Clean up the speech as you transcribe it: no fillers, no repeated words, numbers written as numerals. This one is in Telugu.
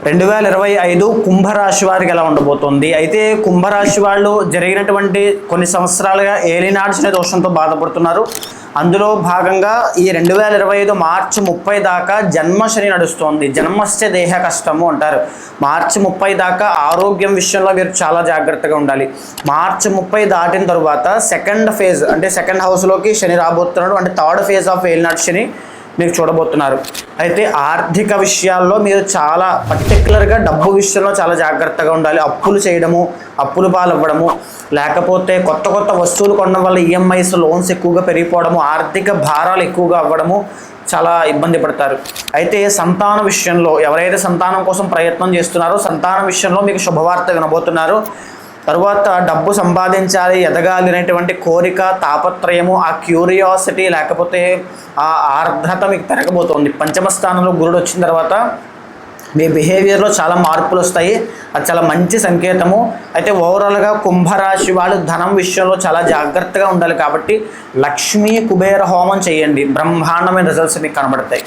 2025 కుంభరాశి వారికి ఎలా ఉండబోతోంది? అయితే కుంభరాశి వాళ్ళు జరిగినటువంటి కొన్ని సంవత్సరాలుగా ఏలినాటి శని దోషంతో బాధపడుతున్నారు. అందులో భాగంగా ఈ 2025 మార్చి 30 దాకా జన్మశని నడుస్తోంది. జన్మశ్చ దేహ కష్టము అంటారు. మార్చి 30 దాకా ఆరోగ్యం విషయంలో మీరు చాలా జాగ్రత్తగా ఉండాలి. మార్చి 30 దాటిన తర్వాత సెకండ్ ఫేజ్ అంటే సెకండ్ హౌస్లోకి శని రాబోతున్నాడు. అంటే థర్డ్ ఫేజ్ ఆఫ్ ఏలినాటి శని మీరు చూడబోతున్నారు. అయితే ఆర్థిక విషయాల్లో మీరు చాలా పర్టికులర్గా డబ్బు విషయంలో చాలా జాగ్రత్తగా ఉండాలి. అప్పులు చేయడము, అప్పులు పాలవ్వడము, లేకపోతే కొత్త కొత్త వస్తువులు కొనడం వల్ల ఈఎంఐస్ లోన్స్ ఎక్కువగా పెరిగిపోవడము, ఆర్థిక భారాలు ఎక్కువగా అవ్వడము, చాలా ఇబ్బంది పడతారు. అయితే సంతాన విషయంలో ఎవరైతే సంతానం కోసం ప్రయత్నం చేస్తున్నారో సంతానం విషయంలో మీకు శుభవార్త వినబోతున్నారు. తరువాత డబ్బు సంపాదించాలి, ఎదగాలి అనేటువంటి కోరిక, తాపత్రయము, ఆ క్యూరియాసిటీ లేకపోతే ఆ ఆర్ద్రత మీకు పెరగబోతోంది. పంచమ స్థానంలో గురుడు వచ్చిన తర్వాత మీ బిహేవియర్లో చాలా మార్పులు వస్తాయి. అది చాలా మంచి సంకేతము. అయితే ఓవరాల్గా కుంభరాశి వాళ్ళు ధనం విషయంలో చాలా జాగ్రత్తగా ఉండాలి. కాబట్టి లక్ష్మీ కుబేర హోమం చేయండి, బ్రహ్మాండమైన రిజల్ట్స్ మీకు కనబడతాయి.